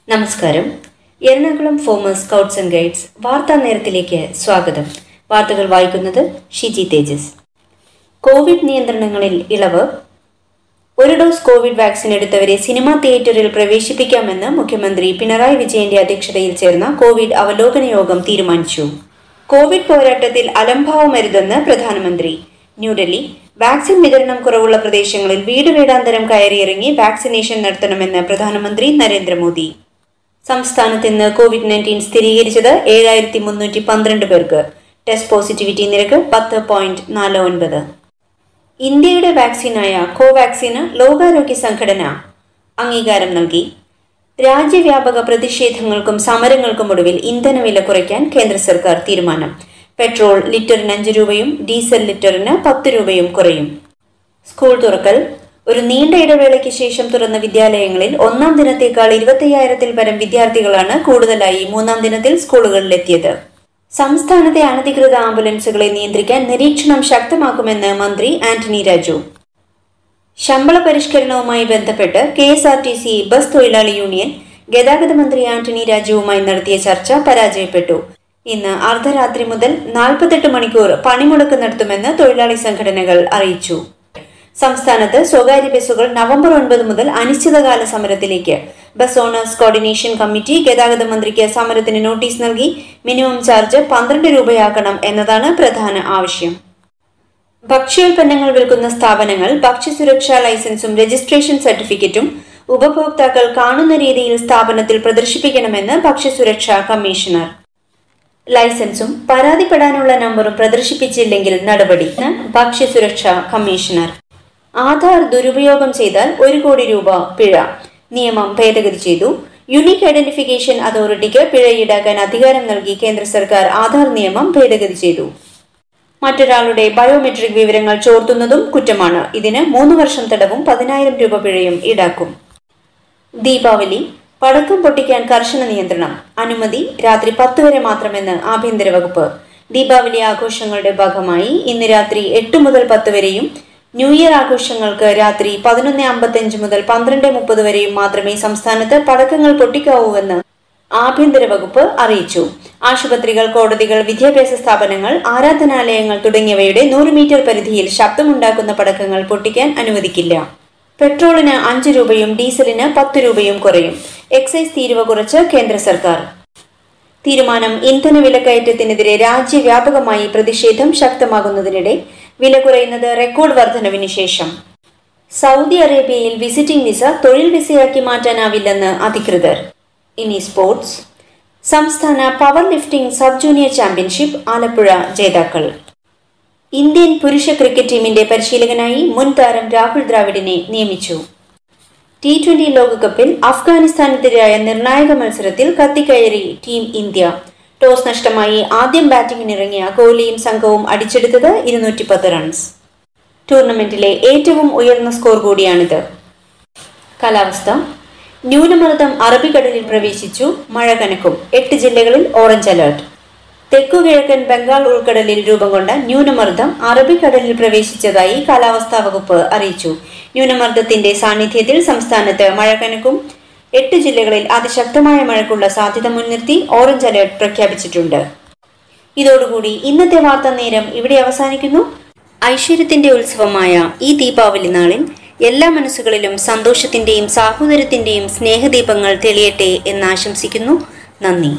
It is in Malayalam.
നമസ്കാരം. എറണാകുളം ഫോമേഴ്സ് സ്കൗട്ട്സ് ആൻഡ് ഗൈഡ്സ് വാർത്താ നേരത്തിലേക്ക് സ്വാഗതം. വാർത്തകൾ വായിക്കുന്നത് ഷിജി തേജസ്. കോവിഡ് നിയന്ത്രണങ്ങളിൽ ഇളവ്. ഒരു ഡോസ് കോവിഡ് വാക്സിൻ എടുത്തവരെ സിനിമാ തിയേറ്ററിൽ പ്രവേശിപ്പിക്കാമെന്ന് മുഖ്യമന്ത്രി പിണറായി വിജയന്റെ അധ്യക്ഷതയിൽ ചേർന്ന കോവിഡ് അവലോകന യോഗം തീരുമാനിച്ചു. കോവിഡ് പോരാട്ടത്തിൽ അലംഭാവമരുതെന്ന് പ്രധാനമന്ത്രി. ന്യൂഡൽഹി. വാക്സിൻ വിതരണം കുറവുള്ള പ്രദേശങ്ങളിൽ വീട് വീടാന്തരം കയറിയിറങ്ങി വാക്സിനേഷൻ നടത്തണമെന്ന് പ്രധാനമന്ത്രി നരേന്ദ്രമോദി. സംസ്ഥാനത്ത് ഇന്ന് കോവിഡ്-19 സ്ഥിരീകരിച്ചത് 7312 പേർക്ക്. ടെസ്റ്റ് പോസിറ്റിവിറ്റി നിരക്ക് 10.49. ഇന്ത്യയുടെ വാക്സിനായ കോവാക്സിന് ലോകാരോഗ്യ സംഘടന അംഗീകാരം നൽകി. രാജ്യവ്യാപക പ്രതിഷേധങ്ങൾക്കും സമരങ്ങൾക്കും ഒടുവിൽ ഇന്ധനവില കുറയ്ക്കാൻ കേന്ദ്ര സർക്കാർ തീരുമാനം. പെട്രോൾ ലിറ്ററിന് 5 രൂപയും ഡീസൽ ലിറ്ററിന് 10 രൂപയും കുറയും. സ്കൂൾ തുറക്കൽ. ഒരു നീണ്ട ഇടവേളയ്ക്ക് ശേഷം തുറന്ന വിദ്യാലയങ്ങളിൽ ഒന്നാം ദിനത്തേക്കാൾ 25,000-ൽ പരം വിദ്യാർത്ഥികളാണ് കൂടുതലായി മൂന്നാം ദിനത്തിൽ സ്കൂളുകളിലെത്തിയത്. സംസ്ഥാനത്തെ അനധികൃത ആംബുലൻസുകളെ നിയന്ത്രിക്കാൻ നിരീക്ഷണം ശക്തമാക്കുമെന്ന് മന്ത്രി ആന്റണി രാജു. ശമ്പള പരിഷ്കരണവുമായി ബന്ധപ്പെട്ട് KSRTC ബസ് തൊഴിലാളി യൂണിയൻ ഗതാഗത മന്ത്രി ആന്റണി രാജുവുമായി നടത്തിയ ചർച്ച പരാജയപ്പെട്ടു. ഇന്ന് അർദ്ധരാത്രി മുതൽ 48 മണിക്കൂർ പണിമുടക്ക് നടത്തുമെന്ന് തൊഴിലാളി സംഘടനകൾ അറിയിച്ചു. സംസ്ഥാനത്ത് സ്വകാര്യ ബസ്സുകൾ നവംബർ 9 മുതൽ അനിശ്ചിതകാല സമരത്തിലേക്ക്. ബസ് ഓണേഴ്സ് കോർഡിനേഷൻ കമ്മിറ്റി ഗതാഗത മന്ത്രിക്ക് സമരത്തിന് നോട്ടീസ് നൽകി. മിനിമം ചാർജ് 12 രൂപയാക്കണം എന്നതാണ് പ്രധാന ആവശ്യം. ഭക്ഷ്യോൽപ്പന്നങ്ങൾ വിൽക്കുന്ന സ്ഥാപനങ്ങൾ ഭക്ഷ്യസുരക്ഷാ ലൈസൻസും രജിസ്ട്രേഷൻ സർട്ടിഫിക്കറ്റും ഉപഭോക്താക്കൾ കാണുന്ന രീതിയിൽ സ്ഥാപനത്തിൽ പ്രദർശിപ്പിക്കണമെന്ന് ഭക്ഷ്യസുരക്ഷാ കമ്മീഷണർ. ലൈസൻസും പരാതിപ്പെടാനുള്ള നമ്പറും പ്രദർശിപ്പിച്ചില്ലെങ്കിൽ നടപടി. ഭക്ഷ്യസുരക്ഷാ കമ്മീഷണർ. ആധാർ ദുരുപയോഗം ചെയ്താൽ 1 കോടി രൂപ പിഴ. നിയമം ഭേദഗതി ചെയ്തു. യുണീക് ഐഡന്റിഫിക്കേഷൻ അതോറിറ്റിക്ക് പിഴ ഈടാക്കാൻ അധികാരം നൽകി കേന്ദ്ര സർക്കാർ ആധാർ നിയമം ഭേദഗതി ചെയ്തു. മറ്റൊരാളുടെ ബയോമെട്രിക് വിവരങ്ങൾ ചോർത്തുന്നതും കുറ്റമാണ്. ഇതിന് 3 വർഷം തടവും 10,000 രൂപ പിഴയും ഈടാക്കും. ദീപാവലി. പടക്കം പൊട്ടിക്കാൻ കർശന നിയന്ത്രണം. അനുമതി രാത്രി 10 വരെ മാത്രമെന്ന് ആഭ്യന്തര വകുപ്പ്. ദീപാവലി ആഘോഷങ്ങളുടെ ഭാഗമായി ഇന്ന് രാത്രി 8 മുതൽ 10 വരെയും ന്യൂ ഇയർ ആഘോഷങ്ങൾക്ക് രാത്രി 11:55 മുതൽ 12:30 വരെയും മാത്രമേ സംസ്ഥാനത്ത് പടക്കങ്ങൾ പൊട്ടിക്കാവൂവെന്ന് ആഭ്യന്തര വകുപ്പ് അറിയിച്ചു. ആശുപത്രികൾ, കോടതികൾ, വിദ്യാഭ്യാസ സ്ഥാപനങ്ങൾ, ആരാധനാലയങ്ങൾ തുടങ്ങിയവയുടെ 100 മീറ്റർ പരിധിയിൽ ശബ്ദമുണ്ടാക്കുന്ന പടക്കങ്ങൾ പൊട്ടിക്കാൻ അനുവദിക്കില്ല. പെട്രോളിന് 5 രൂപയും ഡീസലിന് 10 രൂപയും കുറയും. എക്സൈസ് തീരുവ കുറച്ച് കേന്ദ്ര സർക്കാർ. തീരുമാനം. ഇന്ധന വിലക്കയറ്റത്തിനെതിരെ രാജ്യവ്യാപകമായി പ്രതിഷേധം ശക്തമാകുന്നതിനിടെ വില കുറയുന്നത് റെക്കോർഡ് വർധനവിന് ശേഷം. സൗദി അറേബ്യയിൽ വിസിറ്റിംഗ് വിസ തൊഴിൽ വിസയാക്കി മാറ്റാനാവില്ലെന്ന് അധികൃതർ. ഇനി സ്പോർട്സ്. സംസ്ഥാന power lifting sub junior championship Alappuzha ജേതാക്കൾ. ഇന്ത്യൻ പുരുഷ ക്രിക്കറ്റ് ടീമിന്റെ പരിശീലകനായി മുൻ താരം രാഹുൽ ദ്രാവിഡിനെ നിയമിച്ചു. T20 ലോകകപ്പിൽ അഫ്ഗാനിസ്ഥാനെതിരായ നിർണായക മത്സരത്തിൽ കത്തിക്കയറി ടീം ഇന്ത്യ. ടോസ് നഷ്ടമായി ആദ്യം ബാറ്റിംഗിനിറങ്ങിയ കോഹ്ലിയും സംഘവും അടിച്ചെടുത്തത് 210 റൺസ്. ടൂർണമെന്റിലെ ഏറ്റവും ഉയർന്ന സ്കോർ കൂടിയാണിത്. കാലാവസ്ഥ. ന്യൂനമർദ്ദം അറബിക്കടലിൽ പ്രവേശിച്ചു. മഴ കനക്കും. 8 ജില്ലകളിൽ ഓറഞ്ച് അലർട്ട്. തെക്കുകിഴക്കൻ ബംഗാൾ ഉൾക്കടലിൽ രൂപം കൊണ്ട ന്യൂനമർദ്ദം അറബിക്കടലിൽ പ്രവേശിച്ചതായി കാലാവസ്ഥാ വകുപ്പ് അറിയിച്ചു. ന്യൂനമർദ്ദത്തിന്റെ സാന്നിധ്യത്തിൽ സംസ്ഥാനത്ത് മഴ കനക്കും. 8 ജില്ലകളിൽ അതിശക്തമായ മഴയ്ക്കുള്ള സാധ്യത മുൻനിർത്തി ഓറഞ്ച് അലർട്ട് പ്രഖ്യാപിച്ചിട്ടുണ്ട്. ഇതോടുകൂടി ഇന്നത്തെ വാർത്താ നേരം ഇവിടെ അവസാനിക്കുന്നു. ഐശ്വര്യത്തിന്റെ ഉത്സവമായ ഈ ദീപാവലി നാളിൽ എല്ലാ മനസ്സുകളിലും സന്തോഷത്തിന്റെയും സാഹോദര്യത്തിന്റെയും സ്നേഹദീപങ്ങൾ തെളിയട്ടെ എന്ന് ആശംസിക്കുന്നു. നന്ദി.